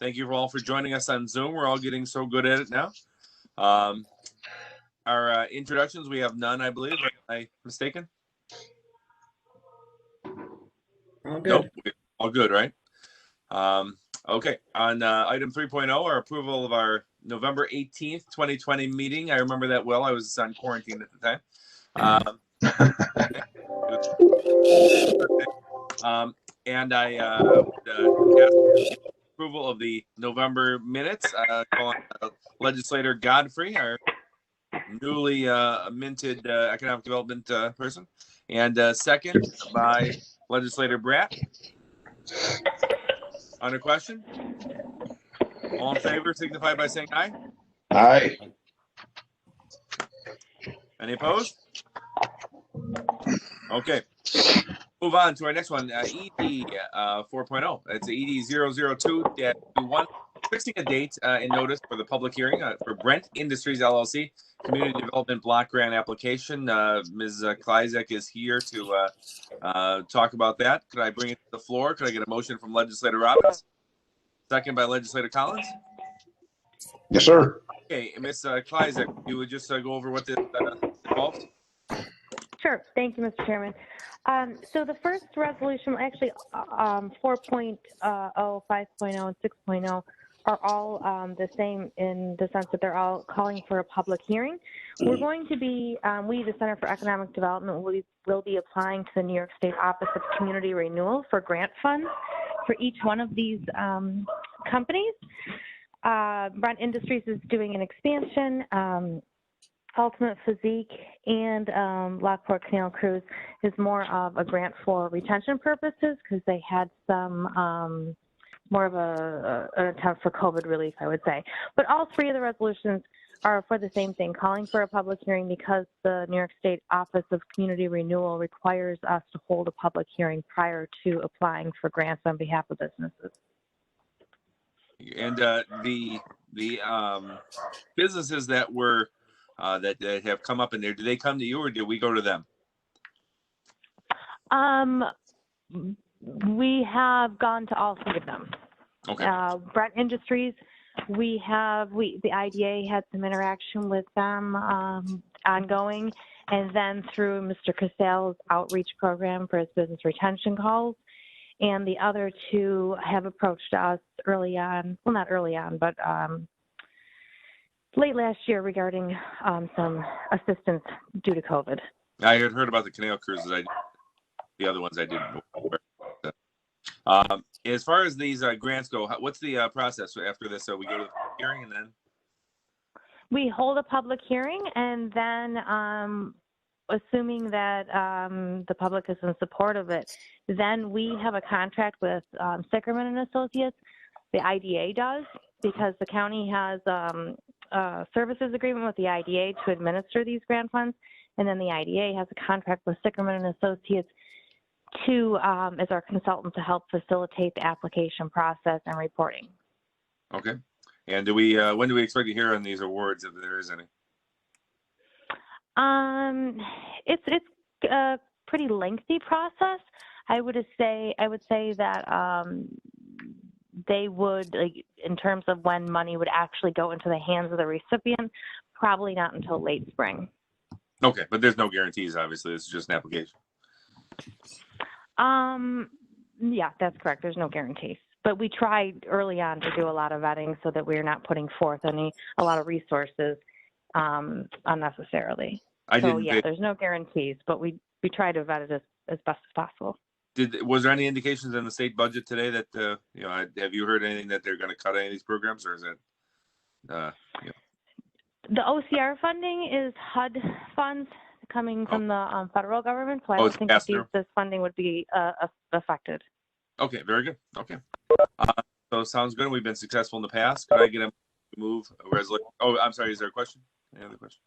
Thank you all for joining us on Zoom. We're all getting so good at it now. Our introductions, we have none, I believe. Am I mistaken? All good. Nope. All good, right? Okay. On item 3.0, our approval of our November 18th, 2020 meeting. I remember that well. I was on quarantine at the time. And I would ask approval of the November minutes. Calling Legislator Godfrey, our newly minted economic development person, and second by Legislator Bratt. On a question? All in favor signify by saying aye. Aye. Any opposed? Okay. Move on to our next one, ED 4.0. It's ED 002-21, fixing a date and notice for the public hearing for Brent Industries LLC Community Development Block Grant application. Ms. Kleizek is here to talk about that. Could I bring it to the floor? Could I get a motion from Legislator Robbins? Second by Legislator Collins? Yes, sir. Okay, Ms. Kleizek, you would just go over what this involves? Sure. Thank you, Mr. Chairman. So the first resolution, actually 4.0, 5.0, and 6.0 are all the same in the sense that they're all calling for a public hearing. We're going to be, we, the Center for Economic Development, will be applying to the New York State Office of Community Renewal for grant funds for each one of these companies. Brent Industries is doing an expansion. Ultimate Physique and Lockport Canal Cruise is more of a grant for retention purposes because they had some more of an attempt for COVID relief, I would say. But all three of the resolutions are for the same thing, calling for a public hearing because the New York State Office of Community Renewal requires us to hold a public hearing prior to applying for grants on behalf of businesses. And the businesses that were that have come up in there, do they come to you or do we go to them? We have gone to all three of them. Okay. Brent Industries, the IDA had some interaction with them ongoing, and then through Mr. Castell's outreach program for his business retention calls. And the other two have approached us early on, well, not early on, but late last year regarding some assistance due to COVID. I had heard about the canal cruises. The other ones I didn't. As far as these grants go, what's the process after this? So we go to the hearing and then? We hold a public hearing and then assuming that the public is in support of it, then we have a contract with Sickerman and Associates. The IDA does, because the county has a services agreement with the IDA to administer these grant funds, and then the IDA has a contract with Sickerman and Associates to as our consultant to help facilitate the application process and reporting. Okay. And do we when do we expect to hear on these awards, if there is any? It's a pretty lengthy process. I would say that they would, like, in terms of when money would actually go into the hands of the recipient, probably not until late spring. Okay, but there's no guarantees, obviously. It's just an application. Yeah, that's correct. There's no guarantees. But we tried early on to do a lot of vetting so that we're not putting forth a lot of resources unnecessarily. There's no guarantees, but we try to vet it as best as possible. Was there any indications in the state budget today that have you heard anything that they're going to cut any of these programs, or is it? The OCR funding is HUD funds coming from the federal government, so I don't think this funding would be affected. Okay, very good. Okay, so sounds good. We've been successful in the past. Could I get a move a resolution? Oh, I'm sorry. Is there a question? Any other question?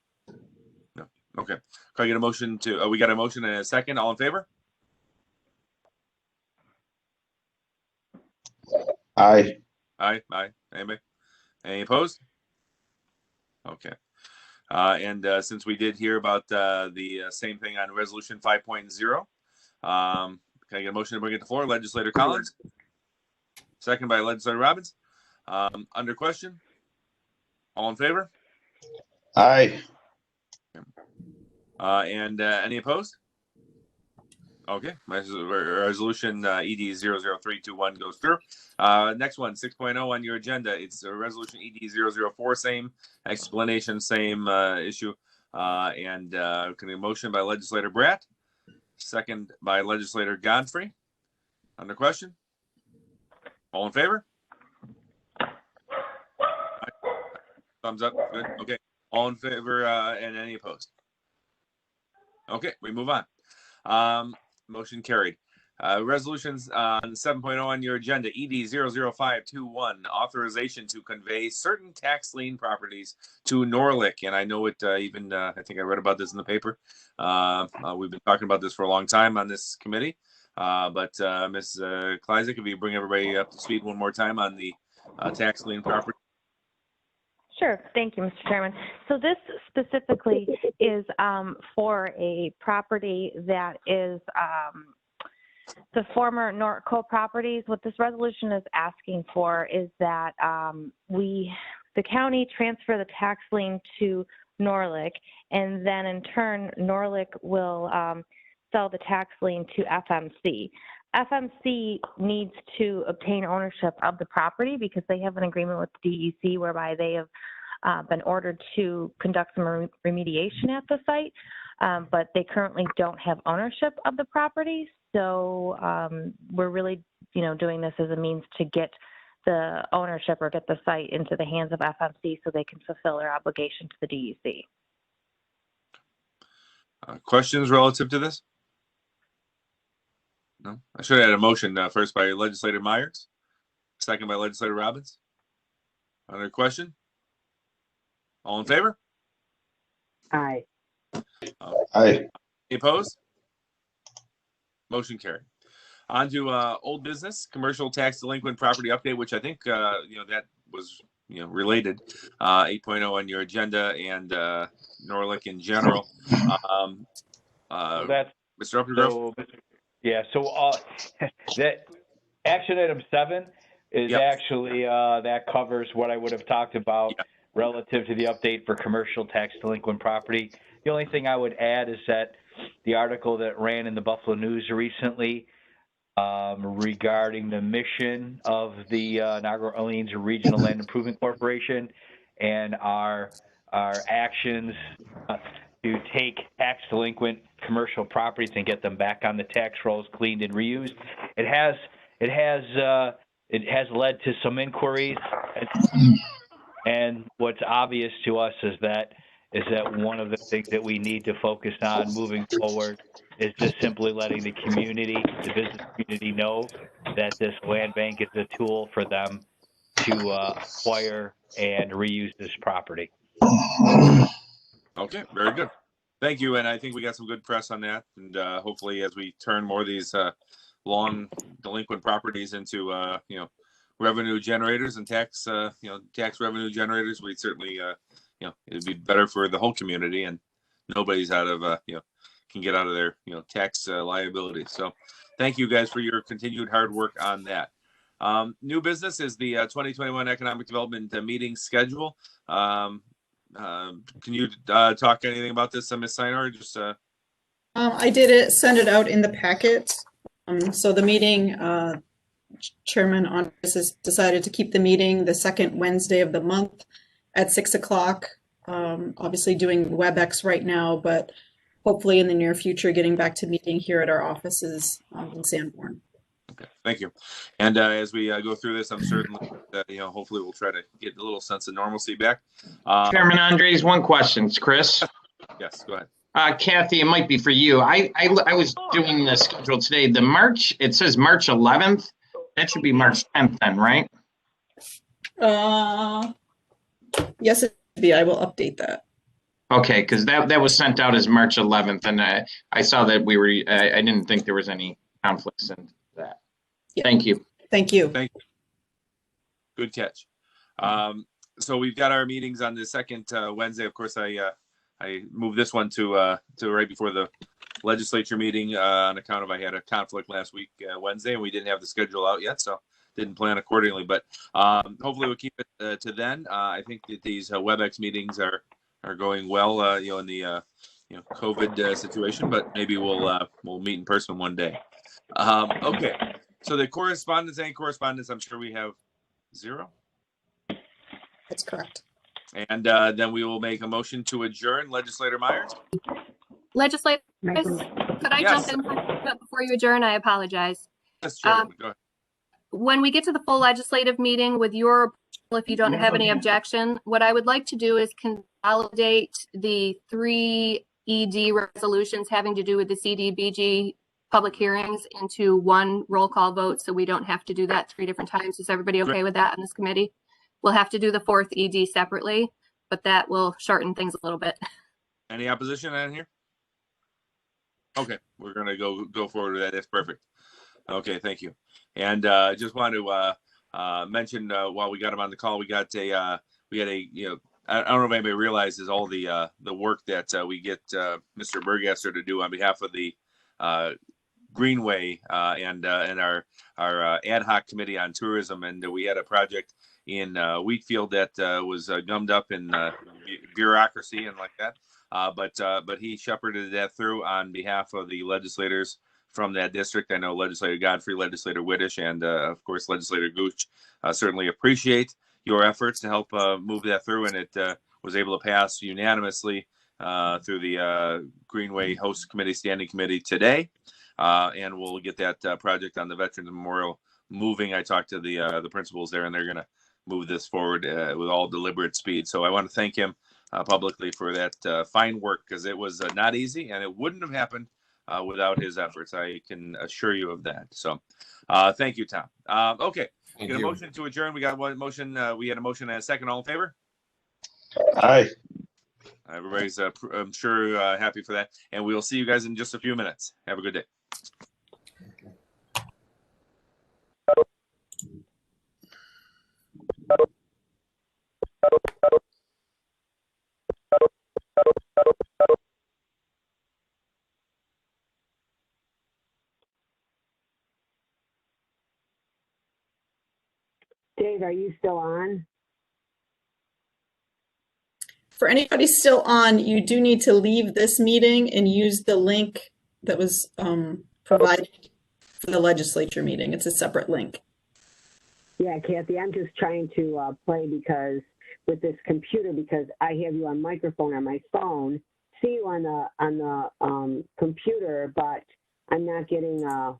No. Okay. Could I get a motion to? We got a motion and a second. All in favor? Aye. Aye. Anybody? Any opposed? Okay. And since we did hear about the same thing on resolution 5.0, can I get a motion to bring it to the floor? Legislator Collins, second by Legislator Robbins. Under question? All in favor? Aye. And any opposed? Okay, resolution ED 00321 goes through. Next one, 6.0 on your agenda. It's a resolution ED 004, same explanation, same issue. And can be a motion by legislator Bratt, second by legislator Godfrey. Under question? All in favor? Thumbs up. Good. Okay. All in favor and any opposed? Okay, we move on. Motion carried. Resolutions on 7.0 on your agenda, ED 00521, authorization to convey certain tax lien properties to Norlick. And I know it even, I think I read about this in the paper. We've been talking about this for a long time on this committee. But Ms. Kleisik, if you bring everybody up to speed one more time on the tax lien property. Sure. Thank you, Mr. Chairman. So this specifically is for a property that is the former Norco properties. What this resolution is asking for is that the county transfer the tax lien to Norlick, and then in turn, Norlick will sell the tax lien to FMC. FMC needs to obtain ownership of the property because they have an agreement with the DEC whereby they have been ordered to conduct some remediation at the site, but they currently don't have ownership of the property. So we're really, doing this as a means to get the ownership or get the site into the hands of FMC so they can fulfill their obligation to the DEC. Questions relative to this? No, I should have had a motion first by legislator Myers, second by legislator Robbins. Other question? All in favor? Aye. Aye. Any opposed? Motion carried. On to old business, commercial tax delinquent property update, which I think that was related. 8.0 on your agenda and Norlick in general. That's Mr. Uppergrove. so. Yeah. So that action item 7 is actually that covers what I would have talked about relative to the update for commercial tax delinquent property. The only thing I would add is that the article that ran in the Buffalo News recently regarding the mission of the Niagara Orleans Regional Land Improvement Corporation and our actions to take tax delinquent commercial properties and get them back on the tax rolls, cleaned and reused. It has led to some inquiries, and what's obvious to us is that one of the things that we need to focus on moving forward is just simply letting the business community know that this land bank is a tool for them to acquire and reuse this property. Okay, very good. Thank you. And I think we got some good press on that. And hopefully as we turn more of these long delinquent properties into, revenue generators and tax revenue generators, we certainly, it'd be better for the whole community and nobody's out of, can get out of their, tax liability. So thank you guys for your continued hard work on that. New business is the 2021 Economic Development Meeting schedule. Can you talk anything about this, Ms. Sinar? Just I did send it out in the packet. So the meeting, Chairman Andres has decided to keep the meeting the second Wednesday of the month at 6 o'clock. Obviously doing WebEx right now, but hopefully in the near future, getting back to meeting here at our offices in Sanborn. Okay, thank you. And as we go through this, I'm certain that, hopefully we'll try to get a little sense of normalcy back. Chairman Andres, one question. It's Chris. Yes, go ahead. Kathy, it might be for you. I was doing the schedule today. It says March 11th. That should be March 10th then, right? Yes, it should be. I will update that. Okay, because that was sent out as March 11th, and I saw that we were. I didn't think there was any conflicts in that. Yeah. Thank you. Thank you. Thank you. Good catch. So we've got our meetings on the second Wednesday. Of course, I moved this one to right before the legislature meeting on account of I had a conflict last week Wednesday, and we didn't have the schedule out yet. So didn't plan accordingly. But hopefully we'll keep it to then. I think that these WebEx meetings are going well. In the COVID situation, but maybe we'll meet in person one day. Okay. So the correspondence, I'm sure we have 0. That's correct. And then we will make a motion to adjourn. Legislator Myers? Legislator, could I Yes. jump in before you adjourn? I apologize. Yes, sure. Go ahead. When we get to the full legislative meeting with your approval, if you don't have any objection, what I would like to do is consolidate the 3 ED resolutions having to do with the CDBG public hearings into one roll call vote, so we don't have to do that 3 different times. Is everybody okay with that in this committee? We'll have to do the 4th ED separately, but that will shorten things a little bit. Any opposition on here? Okay, we're gonna go forward with that. That's perfect. Okay, thank you. And just want to mention while we got him on the call, we had a I don't know if anybody realizes all the work that we get Mr. Burgasser to do on behalf of the Greenway and our ad hoc committee on tourism, and we had a project in Wheatfield that was gummed up in bureaucracy and like that. But he shepherded that through on behalf of the legislators from that district. I know Legislator Godfrey, Legislator Whittish, and of course Legislator Gooch certainly appreciate your efforts to help move that through, and it was able to pass unanimously through the Greenway Host Committee Standing Committee today, and we'll get that project on the Veterans Memorial moving. I talked to the principals there, and they're going to move this forward with all deliberate speed. So I want to thank him publicly for that fine work, because it was not easy, and it wouldn't have happened without his efforts. I can assure you of that. So thank you, Tom. Okay. Get a motion to adjourn. We got one motion. We had a motion and a second. All in favor? Aye. Everybody's, I'm sure, happy for that. And we'll see you guys in just a few minutes. Have a good day. Dave, are you still on? For anybody still on, you do need to leave this meeting and use the link that was provided for the legislature meeting. It's a separate link. Yeah, Kathy, I'm just trying to play because with this computer, because I have you on microphone on my phone, see you on the computer, but I'm not getting a